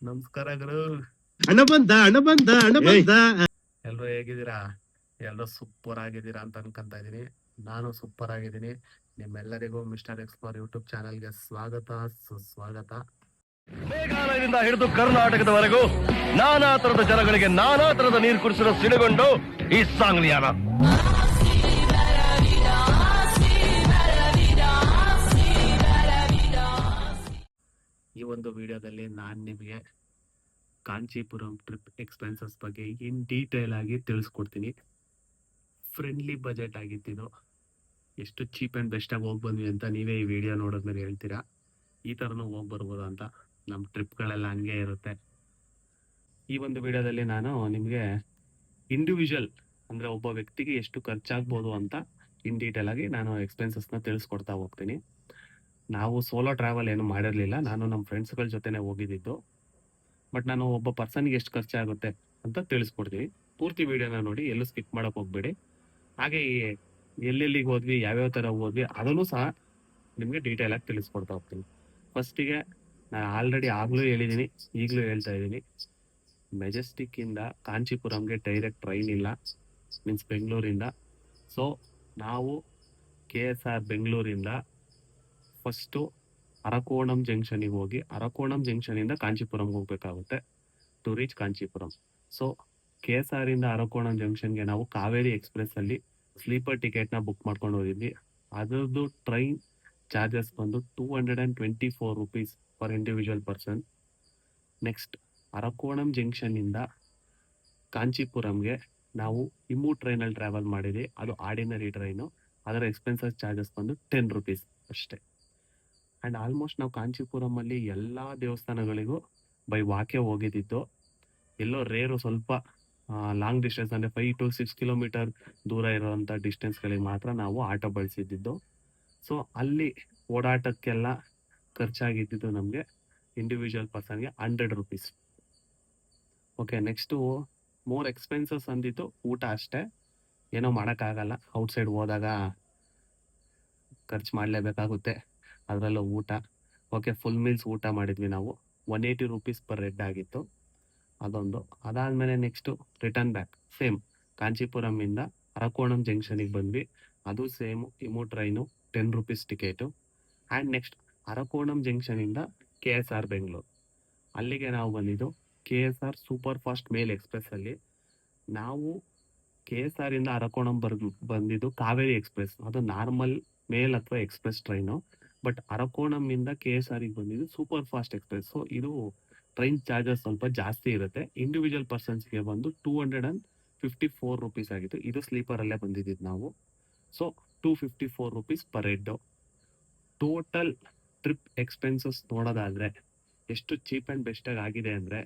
ನಮಸ್ಕಾರ ಗುರು. ಹಣ ಬಂದ. ಎಲ್ರು ಹೇಗಿದ್ದೀರಾ? ಎಲ್ರು ಸೂಪರ್ ಆಗಿದ್ದೀರಾ ಅಂತ ಅನ್ಕೊಂತ ಇದೀನಿ. ನಾನು ಸೂಪರ್ ಆಗಿದ್ದೀನಿ. ನಿಮ್ಮೆಲ್ಲರಿಗೂ ಮಿಸ್ಟರ್ ಎಕ್ಸ್ಪ್ಲೋರ್ ಯೂಟ್ಯೂಬ್ ಚಾನಲ್ಗೆ ಸ್ವಾಗತ, ಸುಸ್ವಾಗತ. ಮೇಘಾಲಯದಿಂದ ಹಿಡಿದು ಕರ್ನಾಟಕದವರೆಗೂ ನಾನಾ ತರದ ಜನಗಳಿಗೆ ನಾನಾ ತರದ ನೀರು ಕುಡಿಸಲು ಸಿಡುಗೊಂಡು ಈ ಸಾಂಗ್ಲಿಯಾನ. ಈ ಒಂದು ವಿಡಿಯೋದಲ್ಲಿ ನಾನು ನಿಮಗೆ ಕಾಂಚೀಪುರಂ ಟ್ರಿಪ್ ಎಕ್ಸ್ಪೆನ್ಸಸ್ ಬಗ್ಗೆ ಇನ್ ಡೀಟೇಲ್ ಆಗಿ ತಿಳಿಸ್ಕೊಡ್ತೀನಿ. ಫ್ರೆಂಡ್ಲಿ ಬಜೆಟ್ ಆಗಿದ್ದು, ಎಷ್ಟು ಚೀಪ್ ಆ್ಯಂಡ್ ಬೆಸ್ಟಾಗಿ ಹೋಗಿ ಬಂದ್ವಿ ಅಂತ ನೀವೇ ಈ ವಿಡಿಯೋ ನೋಡಿದ್ಮೇಲೆ ಹೇಳ್ತೀರಾ. ಈ ಥರನೂ ಹೋಗಿ ಬರ್ಬೋದು ಅಂತ. ನಮ್ಮ ಟ್ರಿಪ್ಗಳೆಲ್ಲ ಹಂಗೆ ಇರುತ್ತೆ. ಈ ಒಂದು ವಿಡಿಯೋದಲ್ಲಿ ನಾನು ನಿಮಗೆ ಇಂಡಿವಿಜುವಲ್ ಅಂದರೆ ಒಬ್ಬ ವ್ಯಕ್ತಿಗೆ ಎಷ್ಟು ಖರ್ಚಾಗ್ಬೋದು ಅಂತ ಇನ್ ಡೀಟೇಲ್ ಆಗಿ ನಾನು ಎಕ್ಸ್ಪೆನ್ಸಸ್ನ ತಿಳಿಸ್ಕೊಡ್ತಾ ಹೋಗ್ತೀನಿ. ನಾವು ಸೋಲೋ ಟ್ರಾವೆಲ್ ಏನು ಮಾಡಿರಲಿಲ್ಲ. ನಾನು ನಮ್ಮ ಫ್ರೆಂಡ್ಸ್ಗಳ ಜೊತೆನೇ ಹೋಗಿದ್ದು. ಬಟ್ ನಾನು ಒಬ್ಬ ಪರ್ಸನ್ಗೆ ಎಷ್ಟು ಖರ್ಚಾಗುತ್ತೆ ಅಂತ ತಿಳಿಸ್ಕೊಡ್ತೀನಿ. ಪೂರ್ತಿ ವಿಡಿಯೋನ ನೋಡಿ, ಎಲ್ಲೂ ಸ್ಕಿಪ್ ಮಾಡೋಕೆ ಹೋಗ್ಬೇಡಿ. ಹಾಗೆ ಎಲ್ಲೆಲ್ಲಿಗೆ ಹೋದ್ವಿ, ಯಾವ್ಯಾವ ಥರ ಹೋದ್ವಿ ಅದನ್ನು ಸಹ ನಿಮಗೆ ಡೀಟೇಲಾಗಿ ತಿಳಿಸ್ಕೊಡ್ತಾ ಹೋಗ್ತೀನಿ. ಫಸ್ಟಿಗೆ ನಾನು ಆಲ್ರೆಡಿ ಆಗಲೂ ಹೇಳಿದ್ದೀನಿ, ಈಗಲೂ ಹೇಳ್ತಾ ಇದ್ದೀನಿ, ಮೆಜೆಸ್ಟಿಕ್ಕಿಂದ ಕಾಂಚೀಪುರಂಗೆ ಡೈರೆಕ್ಟ್ ಟ್ರೈನ್ ಇಲ್ಲ, ಮೀನ್ಸ್ ಬೆಂಗಳೂರಿಂದ. ಸೊ ನಾವು KSR ಬೆಂಗಳೂರಿಂದ ಫಸ್ಟು ಅರಕೋಣಂ ಜಂಕ್ಷನಿಗೆ ಹೋಗಿ ಅರಕೋಣಂ ಜಂಕ್ಷನಿಂದ ಕಾಂಚೀಪುರಂಗೆ ಹೋಗ್ಬೇಕಾಗುತ್ತೆ to reach Kanchipuram. So KSR ಇಂದ ಅರಕೋಣಂ ಜಂಕ್ಷನ್ಗೆ ನಾವು ಕಾವೇರಿ ಎಕ್ಸ್ಪ್ರೆಸ್ಸಲ್ಲಿ ಸ್ಲೀಪರ್ ಟಿಕೆಟ್ನ ಬುಕ್ ಮಾಡ್ಕೊಂಡು ಹೋಗಿದ್ವಿ. ಅದರದ್ದು ಟ್ರೈನ್ ಚಾರ್ಜಸ್ ಬಂದು 224 rupees for individual person. Next Arakkonam ಜಂಕ್ಷನ್ನಿಂದ ಕಾಂಚೀಪುರಂಗೆ ನಾವು ಇಮ್ಮು ಟ್ರೈನಲ್ಲಿ ಟ್ರಾವೆಲ್ ಮಾಡಿದ್ವಿ. ಅದು ಆರ್ಡಿನರಿ ಟ್ರೈನು. ಅದರ ಎಕ್ಸ್ಪೆನ್ಸಸ್ ಚಾರ್ಜಸ್ ಬಂದು 10 rupees ಅಷ್ಟೇ. ಆ್ಯಂಡ್ ಆಲ್ಮೋಸ್ಟ್ ನಾವು ಕಾಂಚೀಪುರಮಲ್ಲಿ ಎಲ್ಲ ದೇವಸ್ಥಾನಗಳಿಗೂ ಬೈ ವಾಕೆ ಹೋಗಿದ್ದು. ಎಲ್ಲೋ ರೇರು ಸ್ವಲ್ಪ ಲಾಂಗ್ ಡಿಸ್ಟೆನ್ಸ್ ಅಂದರೆ 5 to 6 kilometer ದೂರ ಇರೋವಂಥ ಡಿಸ್ಟೆನ್ಸ್ಗಳಿಗೆ ಮಾತ್ರ ನಾವು ಆಟೋ ಬಳಸಿದ್ದು. ಸೊ ಅಲ್ಲಿ ಓಡಾಟಕ್ಕೆಲ್ಲ ಖರ್ಚಾಗಿದ್ದು ನಮಗೆ ಇಂಡಿವಿಜುವಲ್ ಪರ್ಸನ್ಗೆ 100 rupees. Okay, next more expenses ಅಂದಿದ್ದು ಊಟ ಅಷ್ಟೇ. ಏನೋ ಮಾಡೋಕ್ಕಾಗಲ್ಲ, ಔಟ್ಸೈಡ್ ಹೋದಾಗ ಖರ್ಚು ಮಾಡಲೇಬೇಕಾಗುತ್ತೆ, ಅದರಲ್ಲೂ ಊಟ. ಓಕೆ, ಫುಲ್ ಮೀಲ್ಸ್ ಊಟ ಮಾಡಿದ್ವಿ ನಾವು. 180 rupees ಪರ್ ಹೆಡ್ ಆಗಿತ್ತು ಅದೊಂದು. ಅದಾದಮೇಲೆ ನೆಕ್ಸ್ಟು ರಿಟರ್ನ್ ಬ್ಯಾಕ್ ಸೇಮ್ ಕಾಂಚೀಪುರಮಿಂದ ಅರಕೋಣಂ ಜಂಕ್ಷನಿಗೆ ಬಂದ್ವಿ. ಅದು same EMU train 10 rupees ticket. And next Arakkonam ಜಂಕ್ಷನಿಂದ KSR ಬೆಂಗಳೂರು. ಅಲ್ಲಿಗೆ ನಾವು ಬಂದಿದ್ದು KSR ಸೂಪರ್ ಫಾಸ್ಟ್ ಮೇಲ್ ಎಕ್ಸ್ಪ್ರೆಸ್ಸಲ್ಲಿ. ನಾವು KSR ಇಂದ ಅರಕೋಣಂ ಬಂದಿದ್ದು ಕಾವೇರಿ ಎಕ್ಸ್ಪ್ರೆಸ್, ಅದು ನಾರ್ಮಲ್ ಮೇಲ್ ಅಥವಾ ಎಕ್ಸ್ಪ್ರೆಸ್ ಟ್ರೈನು. ಬಟ್ ಅರಕೋಣಂನಿಂದ KSRಗೆ ಬಂದಿದ್ದು ಸೂಪರ್ ಫಾಸ್ಟ್ ಎಕ್ಸ್ಪ್ರೆಸ್. ಸೊ ಇದು ಟ್ರೈನ್ ಚಾರ್ಜಸ್ ಸ್ವಲ್ಪ ಜಾಸ್ತಿ ಇರುತ್ತೆ. ಇಂಡಿವಿಜುವಲ್ ಪರ್ಸನ್ಸ್ಗೆ ಬಂದು 254 rupees ಆಗಿತ್ತು. ಇದು ಸ್ಲೀಪರಲ್ಲೇ ಬಂದಿದ್ದು ನಾವು. So 254 rupees per head. Total trip expenses ನೋಡೋದಾದರೆ ಎಷ್ಟು ಚೀಪ್ ಆ್ಯಂಡ್ ಬೆಸ್ಟಾಗಿ ಆಗಿದೆ ಅಂದರೆ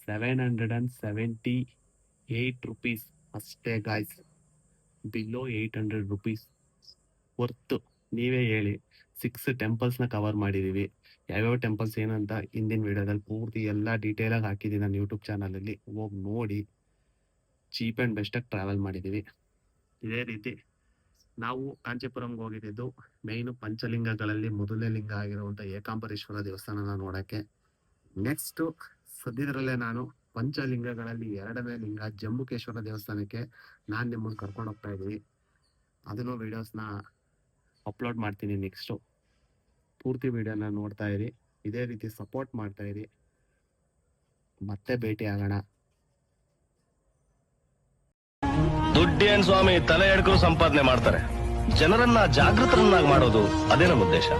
778 rupees ಅಷ್ಟೇ ಗಾಯ್ಸ್. ಬಿಲೋ 800 rupees ವರ್ತು. ನೀವೇ ಹೇಳಿ, 6 ಟೆಂಪಲ್ಸ್ನ ಕವರ್ ಮಾಡಿದ್ದೀವಿ. ಯಾವ್ಯಾವ ಟೆಂಪಲ್ಸ್ ಏನಂತ ಹಿಂದಿನ ವಿಡಿಯೋದಲ್ಲಿ ಪೂರ್ತಿ ಎಲ್ಲ ಡೀಟೇಲಾಗಿ ಹಾಕಿದ್ದೀನಿ ನನ್ನ ಯೂಟ್ಯೂಬ್ ಚಾನಲಲ್ಲಿ, ಹೋಗಿ ನೋಡಿ. ಚೀಪ್ ಆ್ಯಂಡ್ ಬೆಸ್ಟಾಗಿ ಟ್ರಾವೆಲ್ ಮಾಡಿದ್ದೀವಿ. ಇದೇ ರೀತಿ ನಾವು ಕಾಂಚೀಪುರಂಗೆ ಹೋಗಿದ್ದು ಮೇಯ್ನು ಪಂಚಲಿಂಗಗಳಲ್ಲಿ ಮೊದಲನೇ ಲಿಂಗ ಆಗಿರುವಂಥ ಏಕಾಂಬರೇಶ್ವರ ದೇವಸ್ಥಾನನ ನೋಡೋಕ್ಕೆ. ನೆಕ್ಸ್ಟು ಸದ್ಯದರಲ್ಲೇ ನಾನು ಪಂಚಲಿಂಗಗಳಲ್ಲಿ 2ನೇ ಲಿಂಗ ಜಂಬುಕೇಶ್ವರ ದೇವಸ್ಥಾನಕ್ಕೆ ನಾನು ನಿಮ್ಮನ್ನು ಕರ್ಕೊಂಡು ಹೋಗ್ತಾ ಇದ್ದೀವಿ. ಅದನ್ನು ವೀಡಿಯೋಸ್ನ ಅಪ್ಲೋಡ್ ಮಾಡ್ತೀನಿ ನೆಕ್ಸ್ಟು. ಪೂರ್ತಿ ವಿಡಿಯೋನ ನೋಡ್ತಾ ಇರಿ, ಇದೇ ರೀತಿ ಸಪೋರ್ಟ್ ಮಾಡ್ತಾ ಇರಿ. ಮತ್ತೆ ಭೇಟಿ ಆಗೋಣ. ದುಡ್ಡೇನ್ ಸ್ವಾಮಿ ತಲೆ ಎಡ್ಕರು ಸಂಪಾದನೆ ಮಾಡ್ತಾರೆ, ಜನರನ್ನ ಜಾಗೃತರನ್ನಾಗಿ ಮಾಡೋದು ಅದೇ ನಮ್ಮ ಉದ್ದೇಶ.